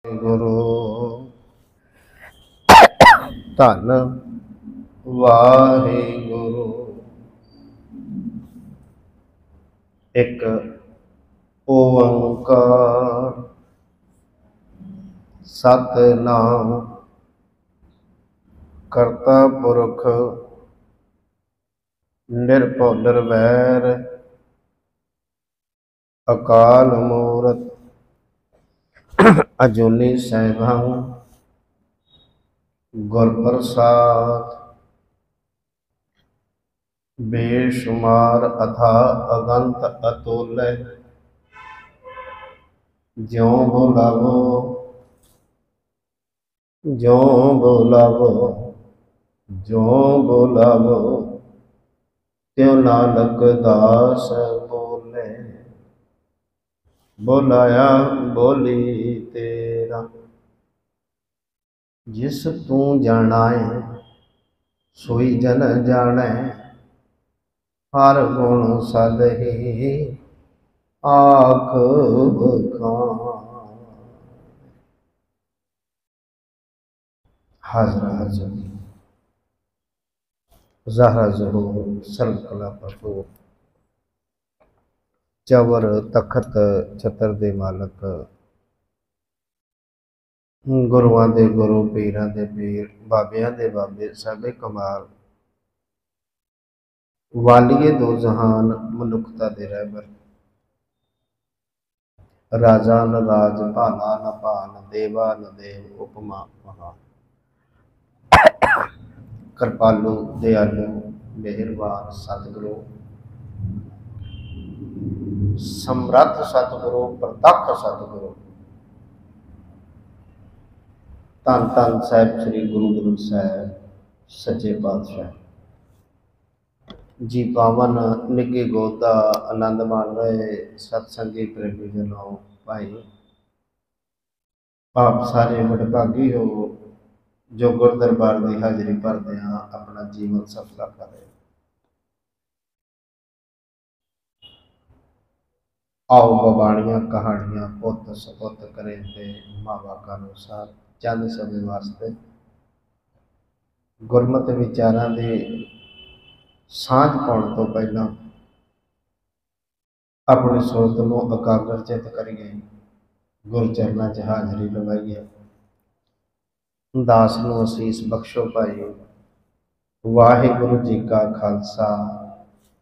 गुरु धन वाहे गुरु। एक ओंकार सतनाम करता पुरख निरभउ निर्वैर अकाल मूरत अजूनी सैभं गुर प्रसाद। बेशुमार अथा अगंत अतुल्य ज्यों बुलावो ज्यों बुलावो ज्यों बुलावो त्यों नानक दास बोले। बोलाया बोली तेरा जिस तू जानाए सोई जन जाने। हर गुण सदहि आख बखान। हाजरा हाजर ज़हरा ज़हूर सर्व कला प्रभु चवर तखत छतर दे मालक। गुरुआं दे गुरु पीरां दे पीर बाबियां दे बाबे सबे कमाल। वालिए दो जहान मनुखता दे रहबर। राजा न राज भाला न भान देवा न देव उपमा महान। कृपालु दयालु मेहरबान सतगुरु समर्थ सतगुरु प्रतख सतगुरु धन धन साहिब श्री गुरु ग्रंथ साहिब सच्चे पातशाह जी। पावन निगे गोदा आनंद मान रहे सत्संगी प्रेमी जनों भाई आप सारे वडभागी हो जो गुर दरबार की हाजिरी भरदे अपना जीवन सफला कर रहे। आओ बबाणियां कहानियां पुत सपुत करें ते मावा का अनुसार चंद समय वास्ते गुरमत विचारां दे सांझ पाउण तो पहला अपनी सुरत नूं एकाग्र चित करिए। गुर चरनां च हाजरी लवाइए। दास नूं असीस बख्शो भाई। वाहिगुरु जी का खालसा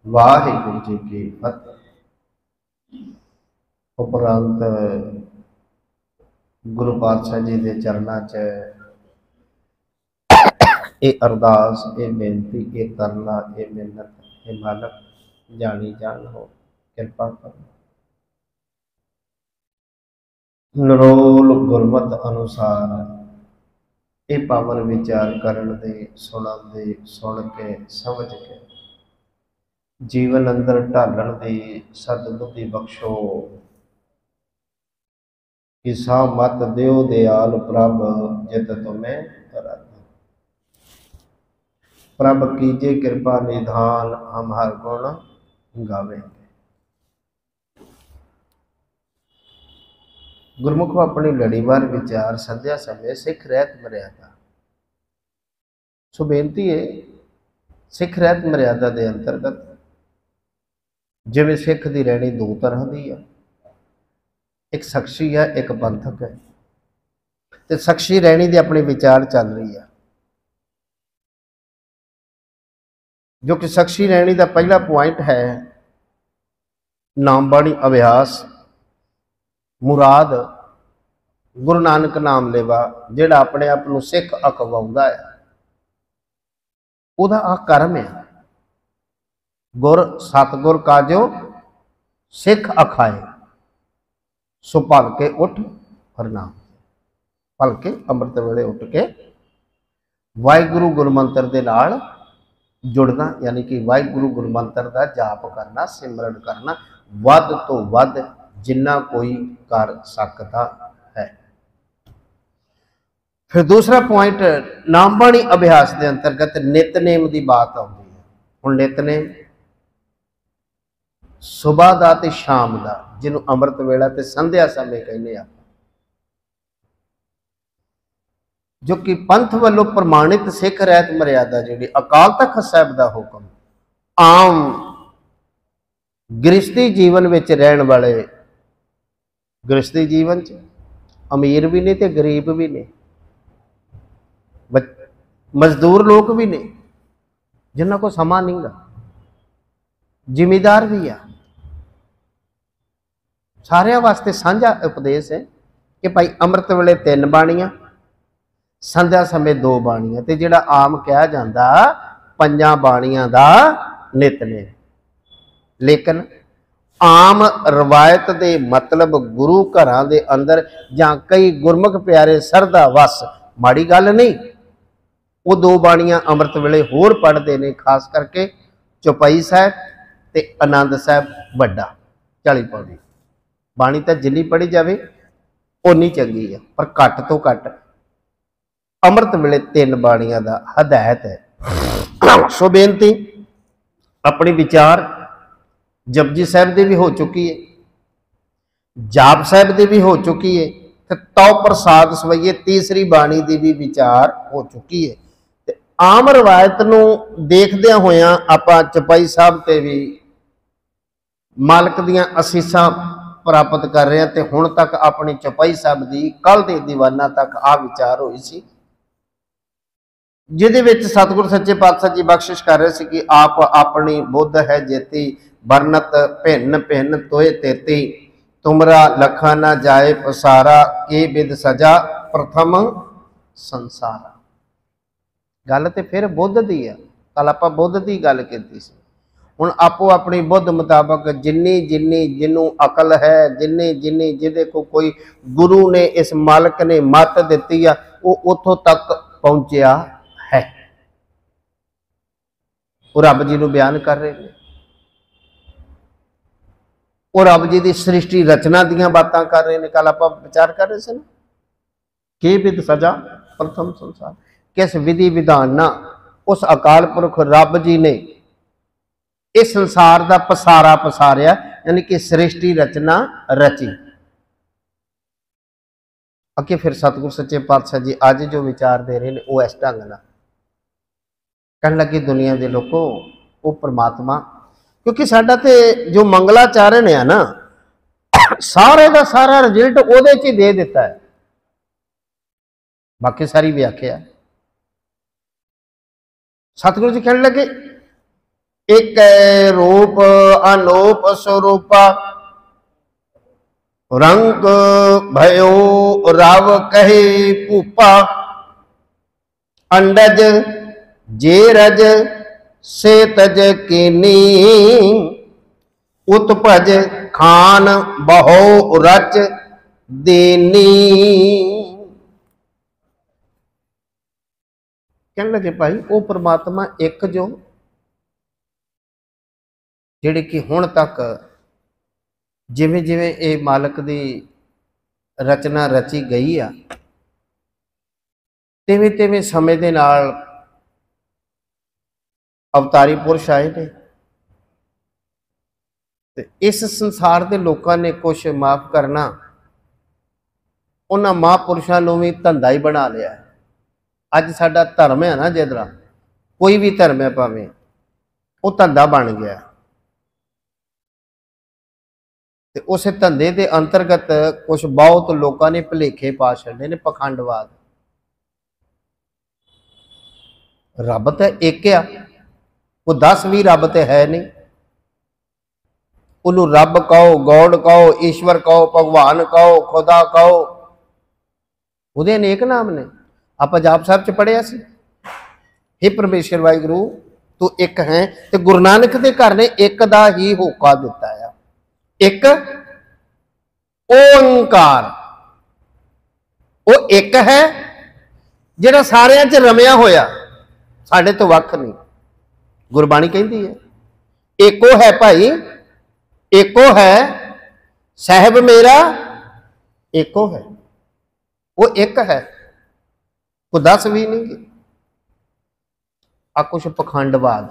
वाहिगुरु जी की फतेह। उपरंत गुरु पातशाह जी के चरनां च ये अरदास ये बेनती ये तरला ये मिन्नत ये मालक जानी जान हो कृपा करो। नरोल गुरमत अनुसार ये पावन विचार करन दे सुनन दे सुन के समझ के जीवन अंदर ढालण दी सदबुद्धि बख्शो। किसा मत देओ दयाल प्रभ जित तुम्हें करा। प्रभ कीजे कृपा निधान हम हर गुण गावेंगे। गुरमुख अपनी लड़ीवार विचार संध्या समय सिख रहत मर्यादा। सो बेनती है सिख रहत मर्यादा के अंतर्गत जिवें सिख की रहनी दो तरह की है। एक शख्सी है एक पंथक है। तो शख्सी रहनी की अपनी विचार चल रही है जो कि शख्सी रहनी का पहला पॉइंट है नाम बाणी अभ्यास मुराद गुरु नानक नाम लेवा जिहड़ा अपने आप को सिख अखवाउंदा है उहदा आ कर्म है। गुर सतगुर काजो सिख अखाए सो भल के उठ हरनाम। भल के अमृत वेले उठ के वाहिगुरु गुरमंत्र के नाल जुड़ना यानी कि वाहिगुरु गुरमंत्र का जाप करना सिमरन करना वध तो वध जिन्ना कोई कर सकता है। फिर दूसरा पॉइंट नाम बाणी अभ्यास के अंतर्गत नितनेम की बात आती है। हुण नितनेम सुबह का ते शाम का जिन्हों अमृत वेला ते संध्या समय कहने आ जो कि पंथ वालों प्रमाणित सिख रहत मर्यादा जी अकाल तख्त साहब का हुक्म आम गृहस्थी जीवन में रहन वाले गृहस्थी जीवन च अमीर भी ने ते गरीब भी ने मजदूर लोग भी ने जिन्हों को समा नहीं गा जिमीदार भी आ सारिया वास्ते साझा उपदेश है कि भाई अमृत वेले 3 बाणियां संध्या समय 2 बाणियां ते जिहड़ा आम कहा जाता 5 बाणियां दा नितनेम। लेकिन आम रवायत दे मतलब गुरु घरां दे अंदर जां कई गुरमुख प्यारे सरदा वस माड़ी गल नहीं, वो 2 बाणियां अमृत वेले होर पढ़ते हैं, खास करके चौपाई साहब ते आनंद साहब वड्डा 40 पौड़ी बाणी तो जिन्नी पढ़ी जाए उन्नी चंगी है, पर घट तो घट अमृत वेले 3 बाणियां दा हदायत है। सो बेनती अपनी विचार जपजी साहब की भी हो चुकी है, जाप साहब की भी हो चुकी है, तो प्रसाद सवैये तीसरी बाणी की भी विचार हो चुकी है। ते आम रवायत नूं देखदियां होइयां आपां चौपाई साहब ते भी मालक दियां असीसां प्राप्त कर रहे हैं। तो हुण तक अपनी चौपाई साहब की कल के दीवाना तक आ विचार हुई सी, जिहदे विच सतगुरु सच्चे पातशाह जी बख्शिश कर रहे थे कि आप अपनी बुद्ध है जेती बरनत भिन्न भिन्न तोय तेती तुमरा लखा ना जाए पसारा के बिद सजा प्रथम संसारा। गल तो फिर बुद्ध की है, कल आप बुद्ध की गल की सी। हुण आपो अपनी बुद्ध मुताबक जिन्नी जिन्नी जिन्हों अकल है, जिन्नी जिन्नी जिहदे को कोई गुरु ने इस मालक ने मत दी है, वो उतों तक पहुंचया है। वो रब जी नूं बयान कर रहे हैं, और रब जी की सृष्टि रचना दियां बातां कर रहे हैं। कल आप विचार कर रहे थे ना कि विद सजा प्रथम संसार, किस विधि विधान ना उस अकाल पुरख रब जी ने इस संसार का पसारा पसारिया, यानी कि सृष्टि रचना रची। अगे फिर सतगुरु सच्चे पातशाह जी अज जो विचार दे रहे हैं वो इस ढंग नाल कहन लगे, दुनिया के लोगों वो परमात्मा, क्योंकि साडा ते जो मंगलाचारण है ना सारे का सारा रिजल्ट उहदे च ही दे दिता है, बाकी सारी व्याख्या। सतगुरु जी कहने लगे एक रूप अनूप स्वरूपा रंग भयो राव कहे भूपा अंडज जे रज से तज कीनी उत्पज खान बहो रच देनी। कहने लगे भाई वो परमात्मा एक जो जिहड़ी कि हुण तक जिवें जिवें ये मालक की रचना रची गई आ तिवें तिवें समय दे नाल अवतारी पुरुष आए ने, ते इस संसार के लोगों ने कुछ माफ करना उन्हां महापुरुषों नूं भी धंधा ही बना लिया है। अज साडा धर्म है ना, जिहड़ा कोई भी धर्म है भावें वो धंधा बन गया, ते उस धंधे के अंतर्गत कुछ बहुत लोगों ने भुलेखे पा छड्डे ने, पखंडवाद। रब तो एक आ, कोई 10 भी रब तो है नहीं। उन्हों रब कहो, गॉड कहो, ईश्वर कहो, भगवान कहो, खुदा कहो, उहदे अनेक नाम ने। आप जाप साहब च पढ़िया सी, हे परमेश्वर वाहिगुरू तू एक है, तो गुरु नानक के घर ने एक दा ही होका दिता है, एक ओंकार। वो एक है जिहड़ा सारियां च रमिया होया, साडे तो वख नहीं। गुरबाणी कहती है एको है भाई, एको है साहब मेरा, एको है, वो एक है, वो 10 भी नहीं। आ कुछ पखंडवाद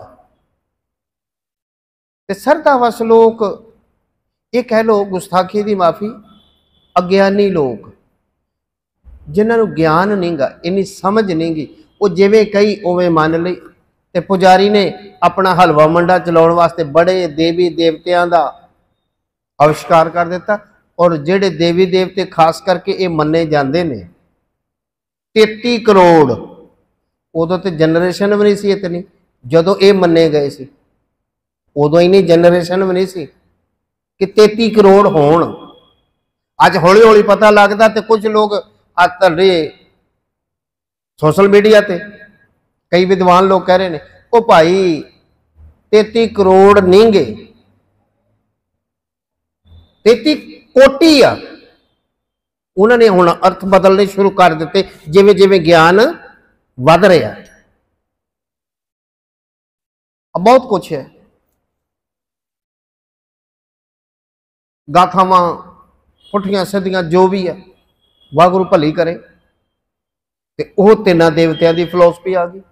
ते सरदावस लोग, ये कह लो गुस्ताखी की माफी, अज्ञानी लोग जिन्होंने ज्ञान नहीं गा, इन्नी समझ नहीं गी, वो जिवें कही उवें मन लई। ते पुजारी ने अपना हलवा मंडा चलाउण वास्ते बड़े देवी देवतियां दा आविष्कार कर दिता। और जिहड़े देवी देवते खास करके ये मन्ने जाते ने 33 करोड़, उदों तो जनरेशन भी नहीं सी इतनी, जदों ये मन्ने गए सी उदों इन्नी जनरेशन भी नहीं सी कि 33 करोड़ होण। अज हौली हौली पता लगता, तो कुछ लोग अरे सोशल मीडिया ते कई विद्वान लोग कह रहे हैं वो भाई 33 करोड़ नहीं गए, 33 कोटि आ। उन्होंने हुण अर्थ बदलने शुरू कर दिते जिवें जिवें ज्ञान वध रहा। अब बहुत कुछ है, गाथावां पुठियां सीधियां जो भी है, वाहगुरू भली करे। ते ओह तिन्ना देवतियां दी फिलोसफी आ गई।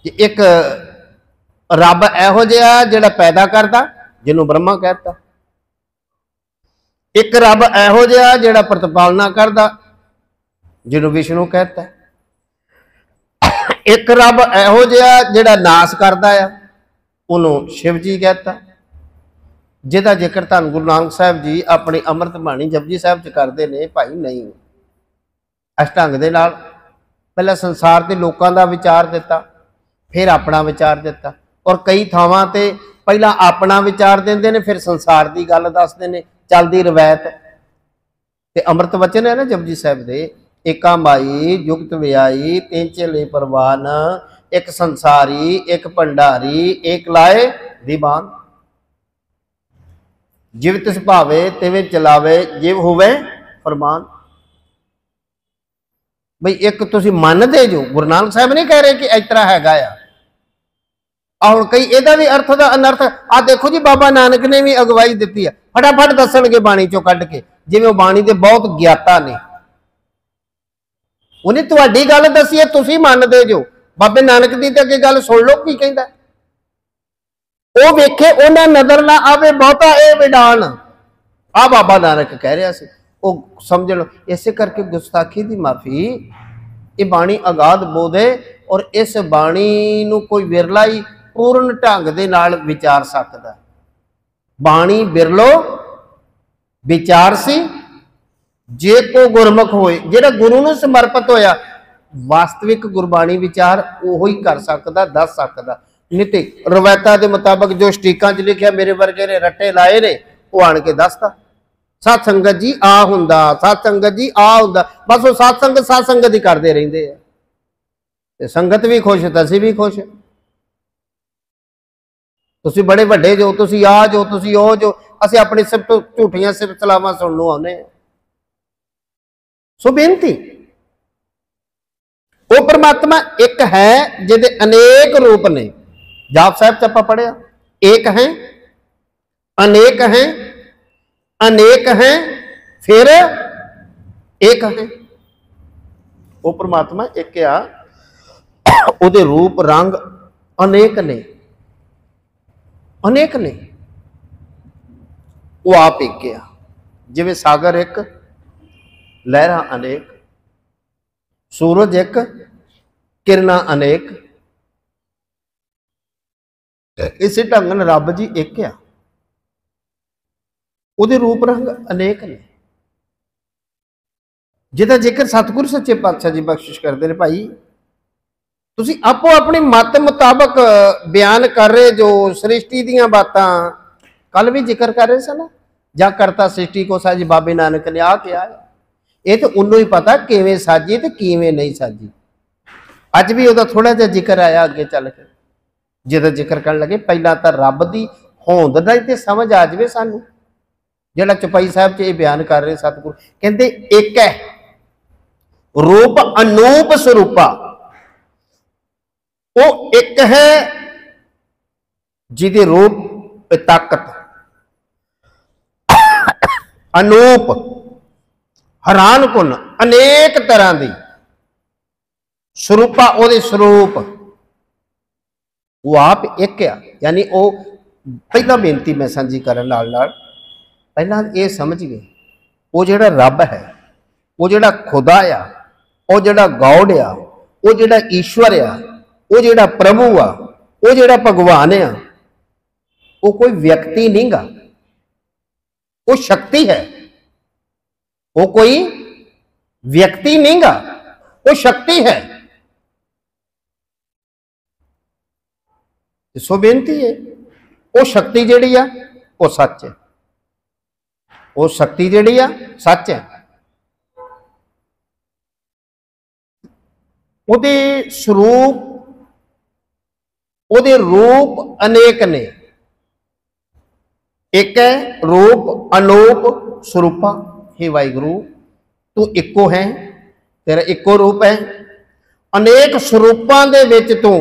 एक रब इहो जिहा जिहड़ा पैदा करता, जिन्हों ब्रह्मा कहता। एक रब इहो जिहा जिहड़ा प्रतिपालना करता, जिन्हों विष्णु कहता। एक रब इहो जिहा जिहड़ा नाश करता है, उन्होंने शिव जी कहता। जिहदा जिक्र धन गुरु नानक साहब जी अपनी अमृत बाणी जपजी साहब च करते हैं। भाई नहीं, इस ढंग दे नाल पहले संसार के लोगों का विचार दिता, फिर अपना विचार दिता। और कई थावां ते पहला अपना विचार देंदे ने, फिर संसार की गल दसदे ने, चलदी रवायत। ते अमृत वचन है ना जपजी साहब दे, एका माई जुगत व्याई तीन चले परवान, एक संसारी एक भंडारी एक लाए दीवान। जिव तिस भावे तिवें चलावे, जिव होवे फरमान। बई एक तुसी मनदे जो, गुरु नानक साहब नहीं कह रहे कि इस तरह हैगा आ। हुण कई इहदा भी अर्थ दा अनर्थ आ देखो जी, बाबा नानक ने भी अगवाई दी है, फटाफट दसणगे बाणी चों कढ के, जिवें वो बाणी दे बहुत ज्ञाता ने। उन्हें तुहाडी गल दसी है, तुसी मनदे जो, बाबे नानक दी ते अगे गल सुन लो की कहंदा। वो वेखे उन्हें नजर ना आवे बहुता ये विडान, आ बाबा नानक कह रहा सी, वो समझ लो। इसे करके गुस्ताखी की माफी, ये बाणी अगाध बोध है। और इस बाणी नूं कोई विरला ही पूर्ण ढंग दे नाल विचार सकदा। बाणी बिरलो विचार सी, जे को गुरमुख होए, जिहड़ा गुरु नूं समर्पित होया, वास्तविक गुरबाणी विचार उहो ही कर सकदा, दस सकदा। नीति रवायतां दे मुताबक जो स्टीकां च लिखिया मेरे वर्गे ने रट्टे लाए ने, वो आण के दसदा सत संगत जी आ हुंदा, सत संगत जी आ हुंदा। बस वो सत संगत ही करते रहिंदे आ, ते संगत भी खुश ते असीं भी खुश। तुसीं बड़े वड्डे जो, तुसीं आ जो, तुसीं ओ जो, असीं अपनी सिफत झूठियां सिफत सलावां सुनण नूं आउंदे आ। सो बेनती, वो परमात्मा एक है जिहदे अनेक रूप ने। जाप साहब च आपां पढ़िया, एक है अनेक है, अनेक है फिर एक है। वो परमात्मा एक आ, उहदे रूप रंग अनेक ने, अनेक ने। वो आप एक आ, जिवें सागर एक, लहरां अनेक, सूरज एक, किरणां अनेक। इस ढंग नाल रब जी एक आ, उहदे रूप रंग अनेक ने। जिहदा जिक्र सतगुरु सच्चे पातशाह जी बख्शिश करते हैं। भाई तुसीं आपो अपनी मत मुताबक बयान कर रहे जो सृष्टि दीयां बातां, कल भी जिक्र कर रहे सन ना, जा करता सृष्टि को साजी बाबे नानक ने आ के आया। ये तो उन्होंने ही पता किवें साजी ते किवें नहीं साजी। अज भी उहदा थोड़ा जिहा जिक्र आया अगे चल के, जिहदा जिक्र करन लगे पहला तो रब दी होंद दा ते समझ आ जाए सानू। जिहड़ा चौपाई साहब च ये बयान कर रहे सतगुरु कहते एक है रूप अनूप स्वरूपा, वो एक है जिहदे रूप ताकत अनूप हैरान कुन अनेक तरह की स्वरूपा, ओहदे स्वरूप वो आप एक आ। यानी वो पहला बेनती मैं सांझी करन नाल पहला ये समझ गए वो जिहड़ा रब है वो जिहड़ा खुदा आ, वो जिहड़ा गॉड आ, वो जिहड़ा ईश्वर आ, वो जिहड़ा प्रभु आ, वो जिहड़ा भगवान आ, वो कोई व्यक्ति नहीं गा, वो शक्ति है। वो कोई व्यक्ति नहीं गा, वो शक्ति है। सो बेनती है, वो शक्ति जिहड़ी आ वो सच है, वो शक्ति जिहड़ी आ सच है। उहदे स्वरूप, उहदे रूप अनेक ने। एक है रूप अनूप स्वरूपा। हे वाहिगुरु, तू इको है, तेरा इको रूप है, अनेक स्वरूपां दे विच तू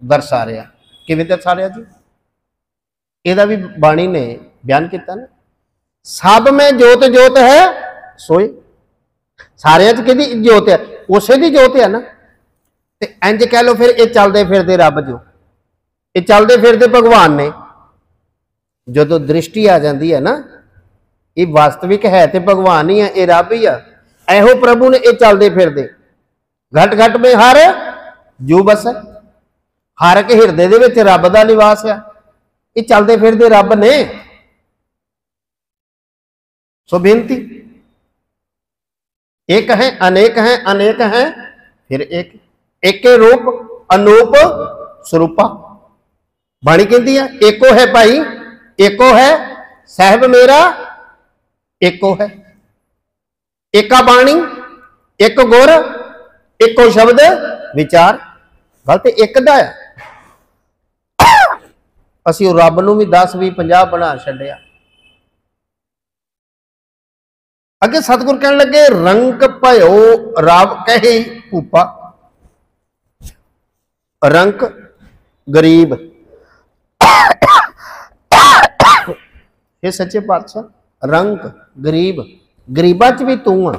दर्शा रहा। किवें दर्शा रहा जी? इहदा भी बाणी ने बयान किया ना, सब में जोत जोत है सोए। सारे च किहदी जोत है? उसे दी जोत है ना। ते इंज कह लो फिर ये चलते फिरते रब जो, ये चलते फिरते भगवान ने। जो दृष्टि आ जाती है ना, ये वास्तविक है तो भगवान ही है, ये रब ही है। एहो प्रभु ने ये चलते फिरते घट घट में हर जू बस है, हर के हिरदे दे विच रब दा निवास है। ये चलते फिरते रब ने। सो बेनती, एक है अनेक है, अनेक है फिर एक, एक रूप अनूप स्वरूपा। बाणी कहती है एको है भाई, एको है साहब मेरा, एको है। एका बाणी, एक गुर, एको शब्द विचार। गल तो एक दा है। असीं रब नूं भी 10 20 50 बना छड्डिया। अगे सतगुर कहने लगे रंग भयो रब कहे भूपा। रंक गरीब, ये सच्चे पातशाह, रंक गरीब, गरीबा च भी तू आ।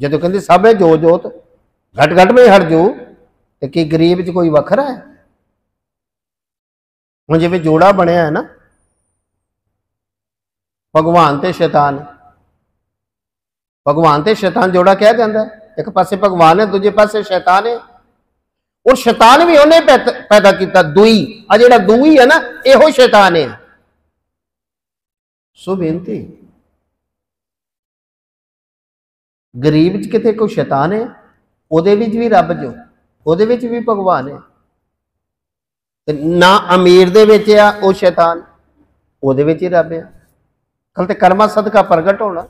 जो कहते सब है जो जोत, घट घट में हर जो, तो कि गरीब च कोई वखरा है? हुण जिवें जोड़ा बनया है ना, भगवान ते शैतान। भगवान ते शैतान जोड़ा कहा जाता है। एक पासे भगवान है, दूजे पासे शैतान है। और शैतान भी उन्हें पैदा किया, दुई। आ जिहड़ा दुई है ना, इहो शैतान है। सो बेनती, गरीब च किते कोई शैतान है? उहदे विच भी रब जो, उहदे विच भी भगवान है। ना अमीर दे विच आ वो शैतान, उहदे विच ही रब है। कल ते कर्मा सदका प्रगट होना।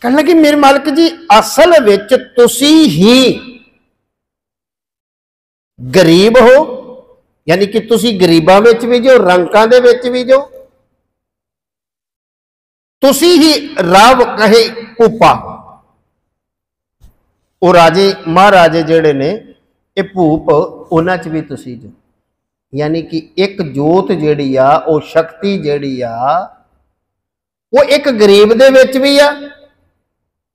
कहने लगे मेरे मालिक जी, असल विच तुसी ही गरीब हो, यानी कि तुसी गरीबां विच भी जो, रंकां दे विच भी जो, तुसी ही रब कहे भूपा। वो राजे महाराजे जेड़े ने, ये भूप उन्हां च भी तुसी जो। यानी कि एक जोत जेड़ी आ, वो शक्ति जेड़ी आ, वो एक गरीब दे विच भी आ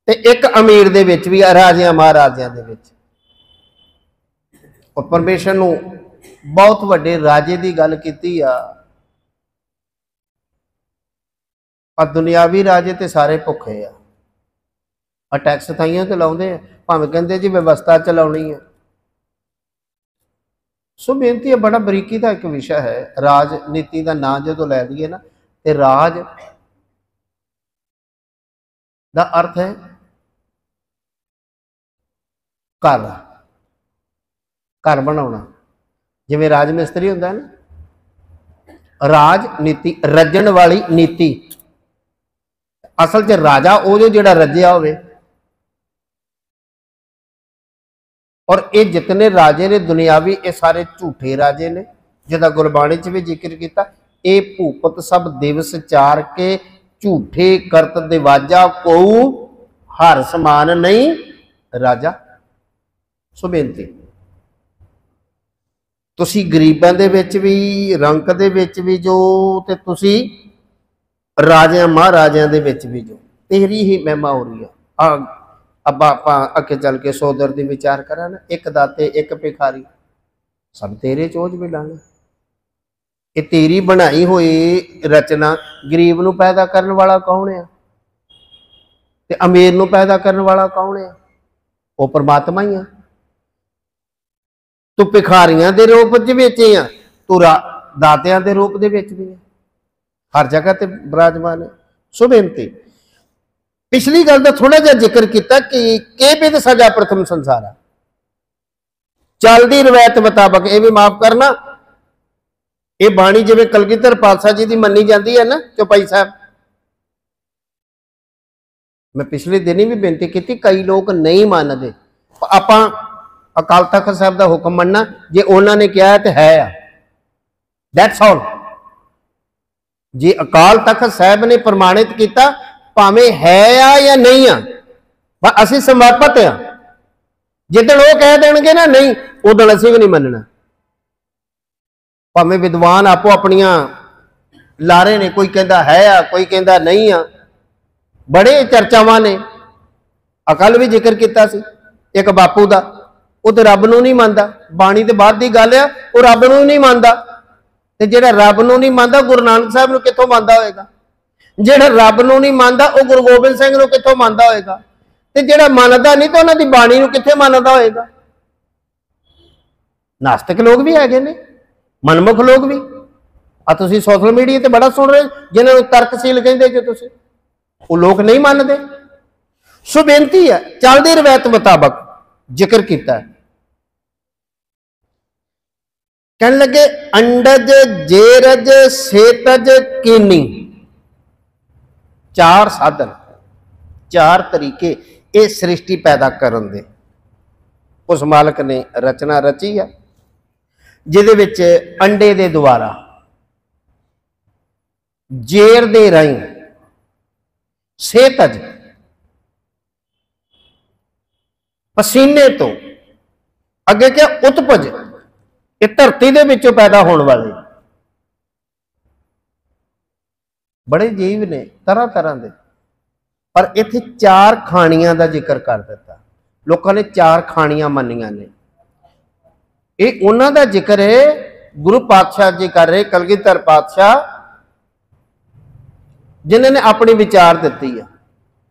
ते एक अमीर दे विच भी आ, राजियां महाराजियां दे विच। और परमेश्वर नूं बहुत वड्डे राजे की गल कीती आ। दुनियावी राजे तो सारे भुखे आ, टैक्स थाइयों तो लाउंदे आ, भावें कहंदे जी व्यवस्था चलाउणी है। सो बेनती है, बड़ा बरीकी का एक विषय है। राजनीति का नाम जो लै लईए ना, तो राज का अर्थ है घर, घर बनाना। जिवें राज मिस्त्री हुंदा है ना, राजनीति रजण वाली नीति। असल च राजा वो जो जिहड़ा रजिया होवे। और ये जितने राजे ने दुनियावी, ये सारे झूठे राजे ने, जिहदा गुरबाणी च भी जिक्र किया। ये भूपत सब दिवस चार के, झूठे करत दिवाजा को हर समान नहीं राजा। सो बेनती, तुसी गरीबां दे विच भी, रंक दे विच भी जो, ते तुसी राजियां महाराजियां दे विच भी जो, तेरी ही महिमा हो रही है। अब आप अगे चल के सोदर दी विचार करा ना, एक दाते एक भिखारी, सब तेरे चोज मिलाने। ये तेरी बनाई हुई रचना, गरीब नूं पैदा करने वाला कौन है? ते अमीर नूं पैदा करने वाला कौन है? वो परमात्मा ही है। तू भिखारियां दे रूप च विच है, तू दातियां दे रूप दे विच भी है, हर जगह ते विराजमान है। सो बेनती, पिछली गल का थोड़ा जिहा जिक्र किया कि बिध सजा प्रथम संसार है, चलती रवायत मुताबक। ये भी माफ करना, ये बाणी जिवें कलगीधर पातशाह जी की मनी जाती है ना, चौपाई साहब, मैं पिछले दिन ही भी बेनती की, कई लोग नहीं मानते। आपां अकाल तख्त साहब का हुक्म मनना, जे उन्होंने कहा तो है, दैट्स ऑल। जे अकाल तख्त साहब ने प्रमाणित किया, भावें है या नहीं आ, असीं समर्पित हाँ। जिदन वो कह देंगे ना नहीं, उदन असीं भी नहीं मनना। भावें विद्वान आपो अपनियां लारे ने, कोई कहता है आ, कोई कहता नहीं आ, बड़े चर्चावां ने। अकल भी जिक्र किया सी एक बापू का, वो तो रब नूं नहीं मानता, बाणी तो बाद की गल है, वो रब नूं नहीं मानता। ते जिहड़ा रब नूं नहीं मानता, गुरु नानक साहब नूं कित्थों मानता होएगा? जिहड़ा रब नूं नहीं मानता, वो गुरु गोबिंद सिंह नूं कित्थों मानता होएगा? ते जिहड़ा मानता नहीं, तो उन्हां दी बाणी नूं कित्थे मानता होएगा? नास्तिक लोग भी हैगे ने, मनमुख लोग भी। आ तुसीं सोशल मीडिया ते बड़ा सुन रहे, जिन्हां नूं तर्कशील कहंदे जो तुसीं, वो लोग नहीं मानते। सो बेनती है, चलदी रवायत मुताबक जिक्र किया है। कहने लगे अंडज जेरज सेतज कीनी, चार साधन, चार तरीके ये सृष्टि पैदा करन दे उस मालक ने रचना रची है, जिहदे विच अंडे दे द्वारा, जेर दे राहीं, सेतज पसीने तो, अगे क्या उत्पज, ये धरती दे विचों पैदा होने वाले बड़े जीव ने तरह तरह के। पर इत्थे चार खाणियां का जिक्र कर दिता, लोगों ने चार खाणियां मनियां ने। ये उन्हां दा जिक्र है, गुरु पातशाह जी कर रहे, कलगीधर पातशाह, जिन्होंने अपनी विचार दिती है।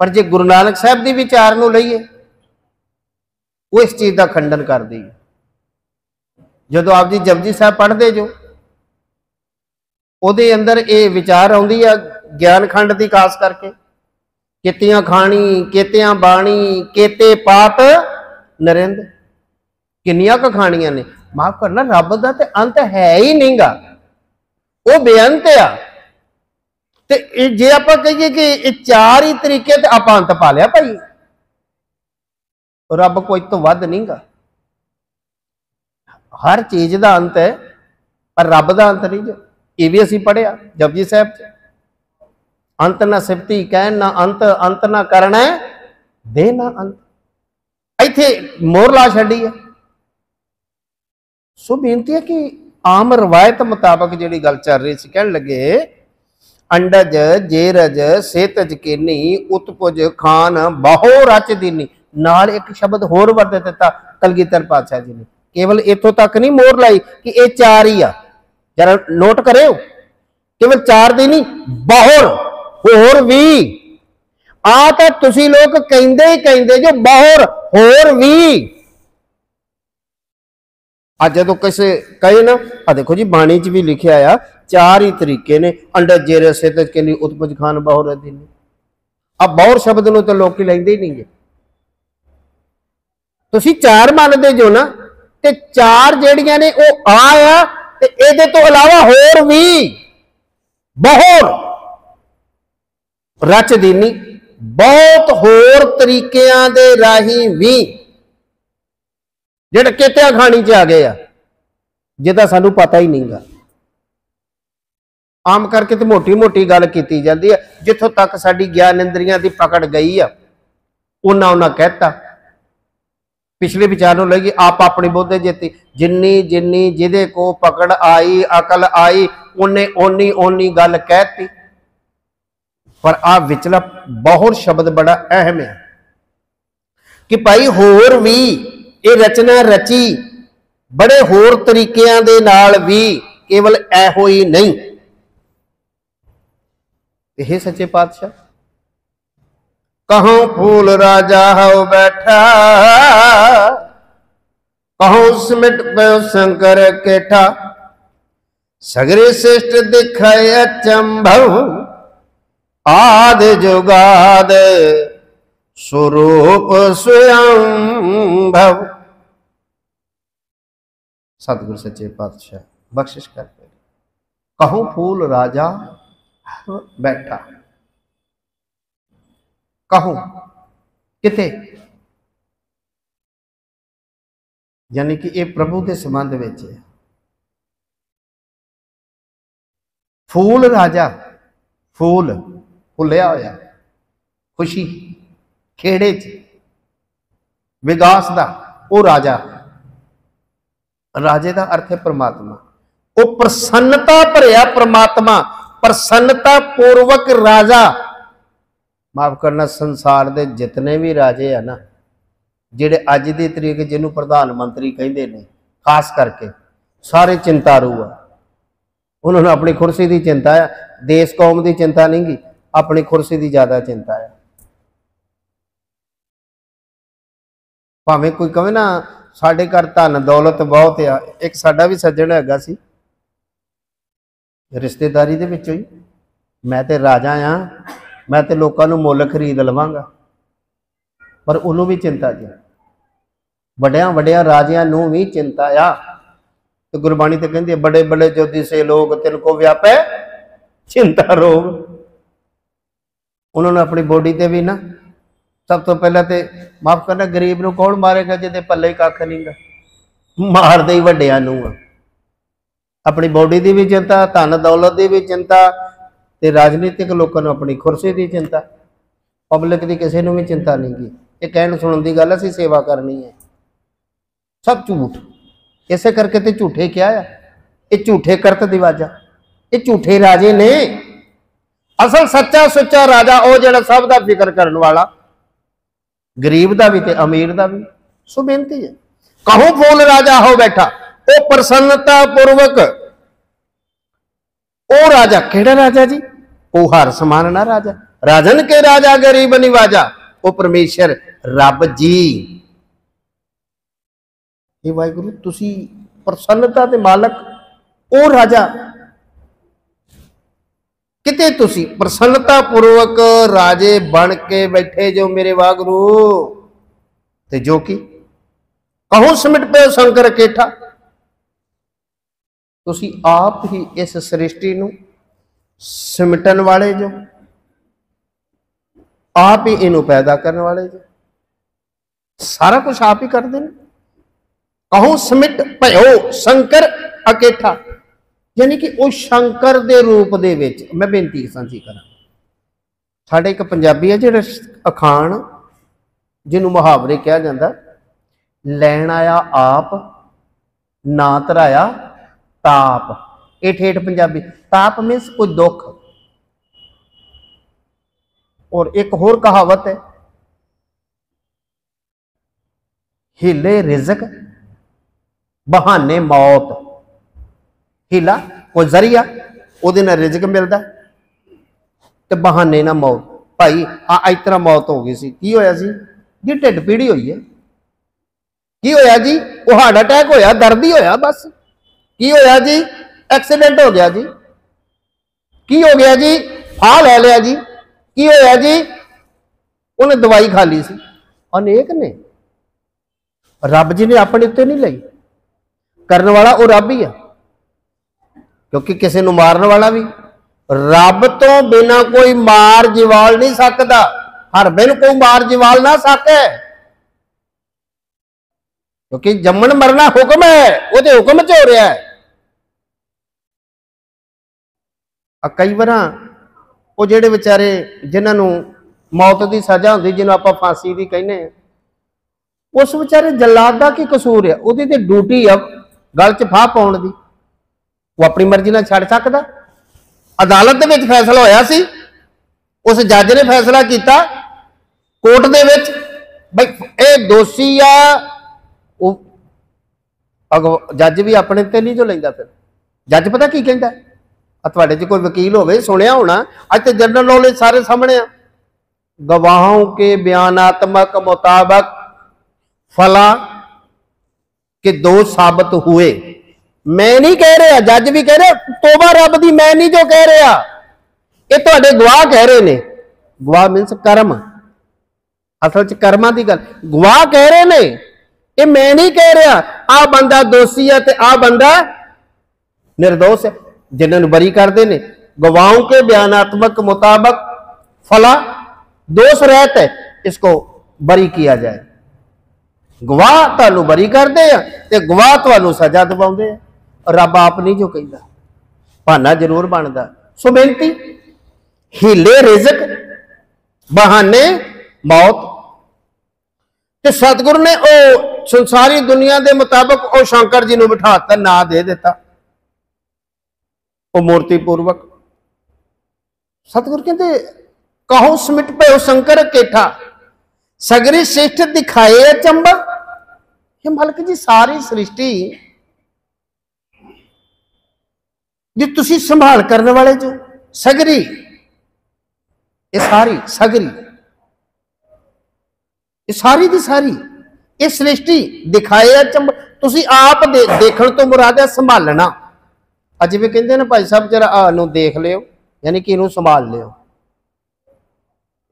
पर जे गुरु नानक साहब की विचार नूं लईए, वो इस चीज़ का खंडन कर दी। जदों आप जी जपजी साहब पढ़ते जो, ਉਹਦੇ अंदर ये विचार आउंदी है ज्ञान खंड की, खास करके कितियां खाणी कितियां बाणी केते पात नरिंद, किन्नियां क खाणियां ने। माफ करना, रब का तो अंत है ही नहीं गा, वो बेअंत आ। ते जे आपां कहिए कि ये चार ही तरीके ते आपां अंत पा लिया भाई, रब कोई तो वध नहीं गा। हर चीज का अंत है, पर रब का अंत नहीं। जो ये भी असीं पढ़िया जपजी साहब च, अंत ना सिफती कहन ना अंत, अंत ना करना दे ना अंत, इत्थे मोहर ला छड्डी है। सो बेनती है कि आम रवायत मुताबक जिहड़ी गल चल रही सी, कहण लगे अंडज जेरज सेतज कीनी उत्पुज खान बाहो रच दीनी। नाल एक शब्द होर वरत दिता कलगीधर पातशाह जी ने, केवल इत्थों तक नहीं मोहर लाई कि ये चार ही आ, जरा नोट करो, केवल चार दी नहीं, बाहोर होर भी आ। तो तुसी लोग कहंदे ही कहंदे जो बाहोर होर भी। अज जो किसे कहे ना, आ देखो जी बाणी च भी लिखिया आ, चार ही तरीके ने, अंडज जेरज सेतज कीनी उत्पज खान बाहोर दीनी। अब बाहोर शब्द नूं तो लोग लैंदे ही नहीं। तुसी चार मानते जो ना, ते चार जेड़ियां ने वो आ, ते इहदे तो इलावा होर भी बाहोर रच दीनी, बहुत होर तरीकिਆਂ दे राही भी जिहड़े कितिया खाणी च आ गए आ, जिहदा सानू पता ही नहीं गा। आम करके तो मोटी मोटी गल की जाती है, जिथों तक साडी ज्ञान इंद्रियां की पकड़ गई आ उन्ना उन्ना कहता। पिछले विचारों लगी आप अपनी बुद्ध जीती, जिन्नी जिन्नी जिदे को पकड़ आई अकल आई, उन्हें ओनी ओनी गल कहती। पर आ विचला बहुत शब्द बड़ा अहम है कि भाई होर भी ये रचना रची बड़े होर तरीकों दे नाल भी, केवल ऐहो ही नहीं। हे सच्चे पातशाह, कहो फूल राजा हो बैठा, कहो सिमट पे शंकर केठा। सगरे श्रेष्ठ दिखाए अचंभव, आदि जुगाद स्वरूप स्वयं भव। सतगुरु सच्चे पातशाह बख्शिश करते। कहूं फूल राजा बैठा, कहूं किते, यानी कि ये प्रभु के संबंध में है। फूल राजा, फूल फुलिया होया, खुशी खेड़े च विकास का वो राजा। राजे का अर्थ है परमात्मा। वो प्रसन्नता भरिया परमात्मा, प्रसन्नता पूर्वक राजा। माफ करना, संसार के जितने भी राजे है ना, जिहड़े अज की तरीक जिन्हों प्रधानमंत्री कहते हैं, खास करके सारे चिंतारू आ। उन्होंने अपनी कुर्सी की चिंता है, देश कौम की चिंता नहीं गी, अपनी कुर्सी की ज्यादा चिंता है। भावें कोई कहे ना साढ़े घर धन दौलत बहुत आ। एक साडा भी सज्जन हैगा सी, रिश्तेदारी दे विचों ही, मैं तो राजा हाँ, मैं तो लोगों को मुल खरीद लवांगा, पर उन्होंने भी चिंता जी। बड़िया बड़िया राजियां नूं भी चिंता आ। तो गुरबाणी तो कहती है, बड़े बड़े ज्योति से लोग तिनको व्यापे चिंता रोग। उन्होंने अपनी बॉडी ते भी ना, सब तो पहले तो माफ करना, गरीब नूं कौन मारेगा जिहदे पल्ले कख नहीं गा, मार दे वड्डियां नूं। अपनी बॉडी की भी चिंता, धन दौलत की भी चिंता, ते राजनीतिक लोगों को अपनी कुर्सी की चिंता। पब्लिक की किसी को भी चिंता नहीं गी। ये कहण सुनन की गल, असीं सेवा करनी है। सब झूठ, इसे करके तो झूठे क्या है, ये झूठे करत दिवाजा, ये झूठे राजे ने। असल सच्चा सुच्चा राजा वो जिहड़ा सब का फिक्र करने वाला, गरीब का भी ते अमीर का भी। सो बेनती है, कहूं फूल राजा हो बैठा, वो प्रसन्नता पूर्वक। ओ राजा केड़ा राजा जी? ओ हर समान ना राजा, राजन के राजा गरीब निवाजा। ओ परमेश्वर रब जी। ये वाहिगुरु तुसी प्रसन्नता के मालक, ओ राजा किते तुसी प्रसन्नता पूर्वक राजे बन के बैठे जो मेरे वाहिगुरु। ते जो कि कहूं सिमट पे शंकर केठा, तुसी आप ही इस सृष्टि नूं सिमटन वाले जो, आप ही इनू पैदा करने वाले जो, सारा कुछ आप ही कर दें। कहूं सिमट भयो शंकर अकेठा, यानी कि वो शंकर दे रूप दे विच। मैं बेनती सांझी करा, साडे एक पंजाबी है जिहड़ा अखान, जिन्हों मुहावरे कहा जाता, लैण आया आप ना धराया ताप। ये ठेठ पंजाबी। ताप मीनस कोई दुख। और एक होर कहावत है, हिले रिजक बहाने मौत। हीला कोई जरिया, उहदे नाल रिजक मिलता, ते बहाने ना मौत। भाई इस तरह मौत हो गई सी, की होया सी जी? ढिड पीड़ी हुई है। की होया जी? वो हार्ट अटैक होया, दर्द ही होया बस। की होया जी? एक्सीडेंट हो गया जी। की हो गया जी? फाह ले लिया जी। की होया जी? उन्हें दवाई खा ली सी। अनेक ने, रब जी ने अपने उत्ते नहीं लाई। करने वाला वो रब ही है, क्योंकि किसी को मारने वाला भी रब तो बिना कोई मार जिवाल नहीं सकता। हर बिन को मार जिवाल ना सके, क्योंकि जम्मन मरना हुक्म है, वो हुक्म च हो रहा है। कई बार वो जेडे बेचारे जिन्होंने मौत की सजा होती, जिन्हों आप फांसी की कहने, उस बेचारे जल्लाद का की कसूर है? वो ड्यूटी है गल च फाह पाउण दी, वो अपनी मर्जी ना छड़ सकता? अदालत में फैसला होया सी, उस जज ने फैसला किया कोर्ट दे विच, भाई ये दोषी आ। जज भी अपने ते नहीं जो लेंदा। फिर जज पता की कहता है? तुहाडे च कोई वकील होवे, सुनिया होना, अज तो जनरल नॉलेज सारे सामने आ। गवाहों के बयानात्मक मुताबिक फला के दोष साबित हुए। मैं नहीं कह रहा, जज भी कह रहे, तोबा रब दी, मैं नहीं जो कह रहा, ये तुहाडे गवाह कह रहे ने। गवाह मीनस कर्म, असल च कर्मां दी गल गवाह कह रहे ने, ये मैं नहीं कह रहा। आ बंदा दोषी है ते आ बंदा निर्दोष है, जिन्होंने बरी करते हैं। गवाहों के बयानात्मक मुताबिक फला दोष रहता है, इसको बरी किया जाए। गवाह तुहानू बरी करते हैं ते गवाह तुहानू सजा दिवाउंदे हैं। रब आप नहीं जो कहता, बहाना जरूर बनता। सो बेनती, हीले रिजक बहाने मौत। ते सतगुरु ने ओ संसारी दुनिया के मुताबिक ओ शंकर जी ने बिठाता, ना दे दिता ओ मूर्ति पूर्वक। सतगुरु कहते कहो समिट पे शंकर केठा, सगरी श्रेष्ठ दिखाए अचंबा। ये मालक जी सारी सृष्टि जी तुसी संभाल करने वाले जो सगरी, ये सारी सगरी, ये सारी दी सारी ये सृष्टि दिखाए अचंबा। तुसी आप देखण तो मुराद है संभालना। अज भी कहते ना भाई साहब जरा आनू देख लियो, यानी कि इनू संभाल लियो।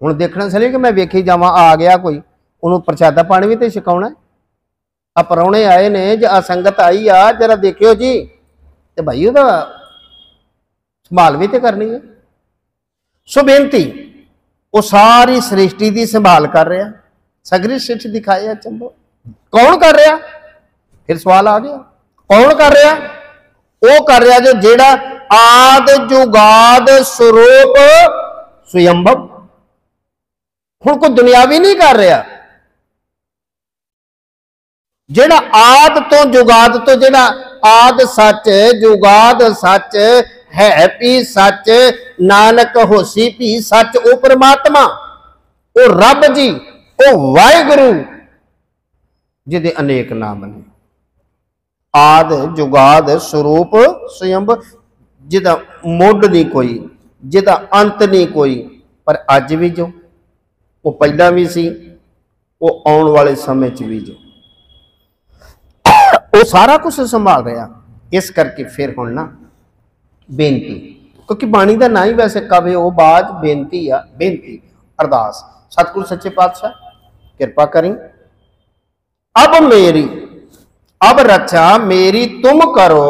हुण देखना सही कि मैं वेखी जावा, आ गया कोई, उन्होंने प्रसादा पानी भी तो छकाउणा। आ परौणे आए ने, जे आ संगत आई आ, जरा देखियो जी, तो भाई ओहदा संभाल भी तो करनी है। सो बेनती, वो सारी सृष्टि की संभाल कर रहा, सगरी सृष्टि दिखाए अचंबो। कौन कर रहा? फिर सवाल आ गया, कौन कर रहा? वो कर रहा जो जेड़ा आद जुगाद स्वरूप स्वयंभव। हुण कोई दुनियावी नहीं कर रहा, जेड़ा आद तो जुगाद तो, जेड़ा आद सच जुगाद सच है भी सच, नानक होसी भी सच, ओ परमात्मा, ओ रब जी, ओ वाहिगुरु जिदे अनेक नाम ने। आद जुगाद स्वरूप स्वयंभ, जिदा मुड नहीं कोई, जिदा अंत नहीं कोई, पर अज भी जो वो पहला भी सी, वो आने वाले समय च भी जो वो सारा कुछ संभाल रहा। इस करके फिर हुण ना बेनती, क्योंकि बाणी का ना ही वैसे कवे वो बाज बेनती आ, बेनती अरदास। सतगुरु सच्चे पातशाह कृपा करी, अब मेरी अब रक्षा मेरी तुम करो,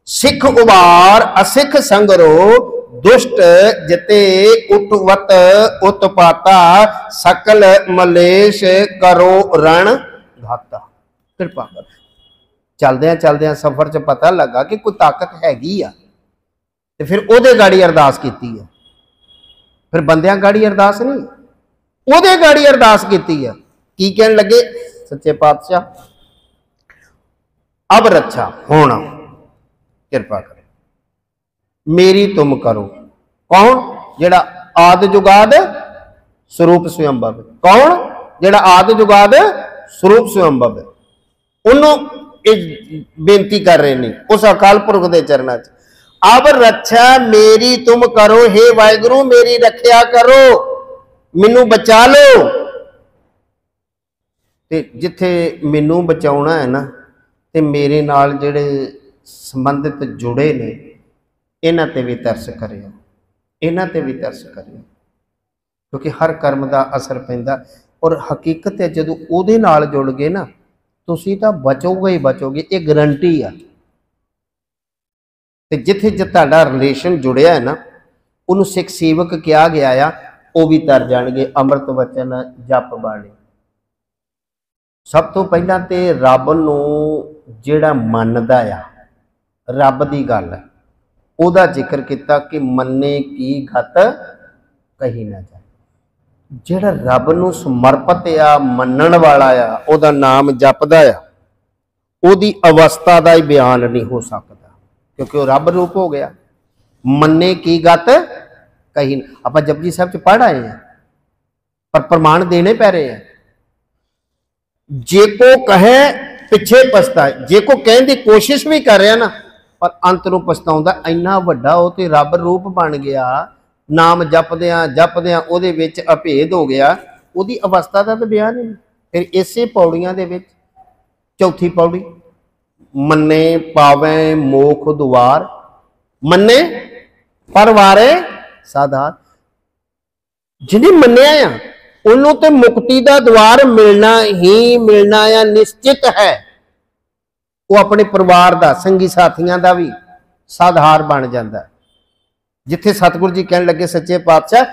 सिख उबार असिख संगरो, दुष्ट जते उठवत उत्पाता, सकल मलेश करो रण घाता। कृपा कर। चलदे सफर च पता लगा कि कोई ताकत हैगी आ, ते फिर ओदे गाड़ी अरदास कीती है। फिर बंदियां गाड़ी अरदास नहीं, ओदे गाड़ी अरदास कीती है। की कहन लगे सच्चे पातशाह, अब रक्षा होना कृपा करे, मेरी तुम करो। कौन? जेड़ा आद जुगाद स्वरूप स्वयंभव। कौन? जेड़ा आद जुगाद स्वरूप स्वयंभव है। उन्होंने बेनती कर रहे ने उस अकाल पुरख के चरणों च, अब रक्षा मेरी तुम करो, हे वाहिगुरु मेरी रखिया करो, मैनू बचा लो। ते जिथे मैनू बचाउणा है ना, ते मेरे नाल जिहड़े संबंधित जुड़े ने, इन्हां ते भी तरस करियो, इन्हां ते भी तरस करियो, क्योंकि हर कर्म का असर पैंदा। और हकीकत है जदों उहदे नाल जुड़ गए ना, तुसीं तां बचोगे ही बचोगे, ये गारंटी आ। ते जिथे तुहाडा रिलेशन जुड़िया है ना, उन्होंने सिख सेवक किया गया आ, वो भी तर जाणगे अमृत वचन जप बाणी। सब तो पहला तो रब नूं जिहड़ा मनदा आ, रब दी गल है, ओहदा जिक्र किया कि मन्ने की गत कही ना जाए। जिहड़ा रब नूं समर्पित आ, मनण वाला आ, ओहदा नाम जपदा आ, ओहदी अवस्था का ही बयान नहीं हो सकता, क्योंकि वह रब रूप हो गया। मन्ने की गत कही, आप जपजी साहब च पढ़ आए हैं, पर प्रमाण देने पै रहे हैं। जे को कहे पिछे पछताए, जे को कहने की कोशिश भी कर रहा ना, पर अंत नूं पछताउंदा। इन्ना वड्डा वो तो रब रूप बन गया, नाम जपद्या जपद्या ਉਹਦੇ ਵਿੱਚ अभेद हो गया, ਉਹਦੀ अवस्था का तो बयान नहीं। फिर इसे पौड़ियां दे विच चौथी पौड़ी, मन्ने पावे मोख दुआर, मन्ने परवारे साधार। जिन्हें मन्निया आ उन्होंने तो मुक्ति का द्वार मिलना ही मिलना या निश्चित है। वो अपने परिवार का संगी साथियों का भी साधार बन जाता है। जिथे सतगुरु जी कहने लगे सच्चे पातशाह,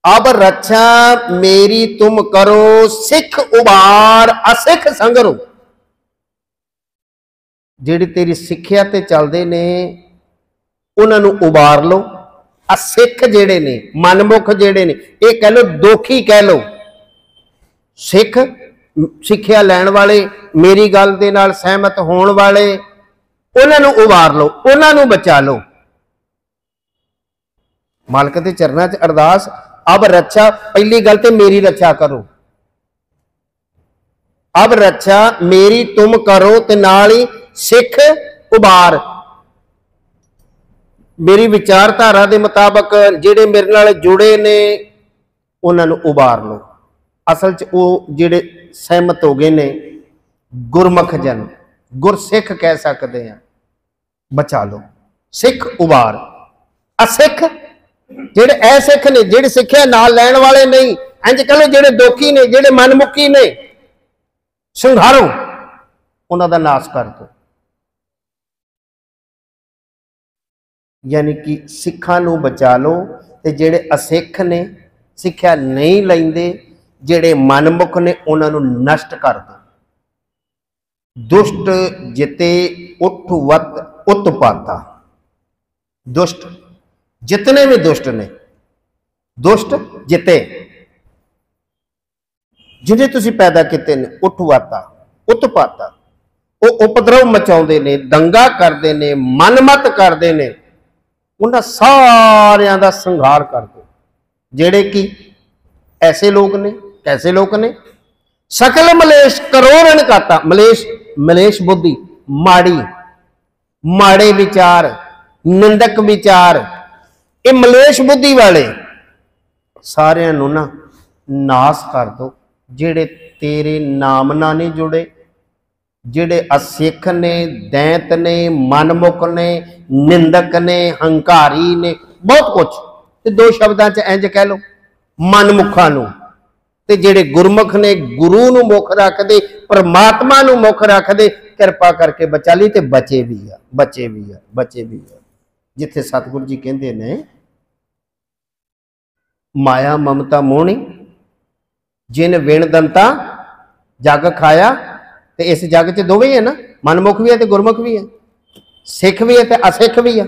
अब रक्षा मेरी तुम करो, सिख उबार असिख संगरो। जिहड़ी तेरी सिक्ख्या ते चलदे ने उन्हां नूं उबार लो। असिख जिहड़े ने मनमुख जिहड़े ने, ये कह लो दोखी कह लो। सिख सिक्ख्या लैण वाले, मेरी गल दे नाल सहमत होण वाले, उन्हां नूं उबार लो, उन्हां नूं बचा लो। मालक दे चरनां च अरदास, अब रक्षा, पहली गल ते मेरी रक्षा करो। अब रक्षा मेरी तुम करो ते नाल ही सिख उबार। मेरी विचारधारा के मुताबक जिहड़े मेरे नाल जुड़े ने उन्हां नूं उबार लो। असल च वो जिहड़े सहमत हो गए ने गुरमुख जन, गुरसिख कह सकते हैं, बचा लो। सिख उबार, असिख जिहड़े असिख ने, जिहड़े सिक्ख्या नाल लैण वाले नहीं, इंज कह लो जिहड़े दोखी ने, जिहड़े मनमुखी ने, संघारो, उन्हां दा नाश कर दो। यानी कि सिखां नूं बचा लो, ते जिहड़े असिख ने, सिक्ख्या नहीं लैंदे, जिहड़े मनमुख ने, उन्हां नूं नष्ट कर दो। दुष्ट जिते उठवत उत्पाता। दुष्ट जितने भी दुष्ट ने, दुष्ट जिते जिन्हें तुसी पैदा किते ने, उठवाता उत्पाता, वो उपद्रव मचाउंदे ने, दंगा करते ने, मनमत करते ने, उन्हां सारियां दा संहार कर दो। जेड़े कि ऐसे लोग ने, कैसे लोग ने, सकल मलेश करोड़न काता। मलेश, मलेश बुद्धि, माड़ी, माड़े विचार, निंदक विचार, ये मलेश बुद्धि वाले सारियां नूं ना नाश कर दो। जिहड़े तेरे नाम नाल नहीं जुड़े, जिहड़े असिख ने, दैंत ने, मनमुख ने, निंदक ने, हंकारी ने, बहुत कुछ। ते दो शब्दां च इंज कह लो, मनमुखां नूं ते जिहड़े गुरमुख ने, गुरु नूं मुख रखदे, परमात्मा नूं मुख रखदे, किरपा करके बचा ली। ते बचे भी आ, बचे भी आ, बचे भी आ। जिथे सतगुरु जी कहंदे ने, माया ममता मोहनी जिन विण दंता जग खाया। तो इस जग च दोवें है ना, मनमुख भी है तो गुरमुख भी है, सिख भी है तो असिख भी है।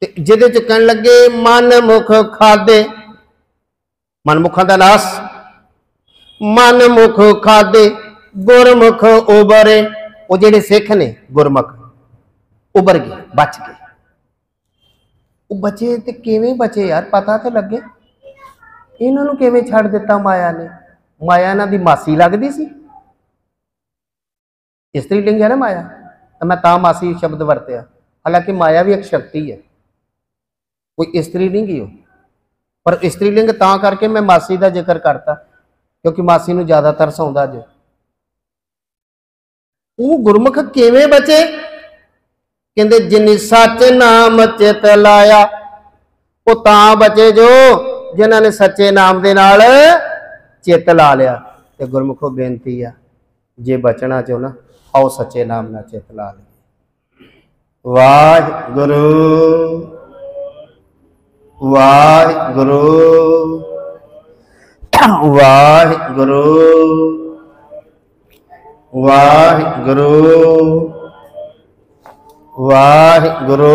जिहदे च कहन लगे मनमुख खादे, मनमुखां दा नास, मनमुख खादे गुरमुख उबरे। वो जिहड़े सिख ने गुरमुख उबर गए, बच गए। वो बचे तो किवें बचे यार, पता तो लगे। इन्हां नूं किवें छड्ड दिता माया ने? माया इन्हां दी मासी लगदी सी। स्त्रीलिंग है ना माया, तो मैं तां मासी शब्द वरतिया। हालांकि माया भी एक शक्ति है, कोई स्त्रीलिंग ही हो, पर स्त्रीलिंग तां करके मैं मासी का जिक्र करता क्योंकि मासी नूं ज़्यादा तरस आउंदा जो। वो गुरमुख किवें बचे? कहते जिन्नी सच नाम चित लाया, वो तां बचे जो जिन्होंने सच्चे नाम दे नाल चित ला लिया। तो गुरमुखों बेनती है, जे बचना चाहो ना, आओ सच्चे नाम ना चित ला ले। वाहिगुरू वाहिगुरू वाहिगुरू वाहिगुरू वाहिगुरू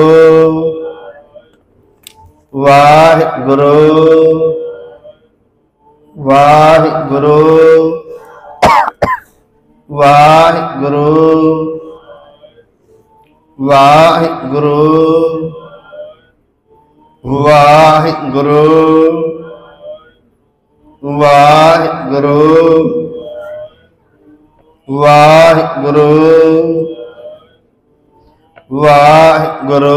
वाहिगुरू वाहिगुरू वाहिगुरू वाहिगुरू वाहिगुरू वाहिगुरू वाहिगुरू वाहिगुरू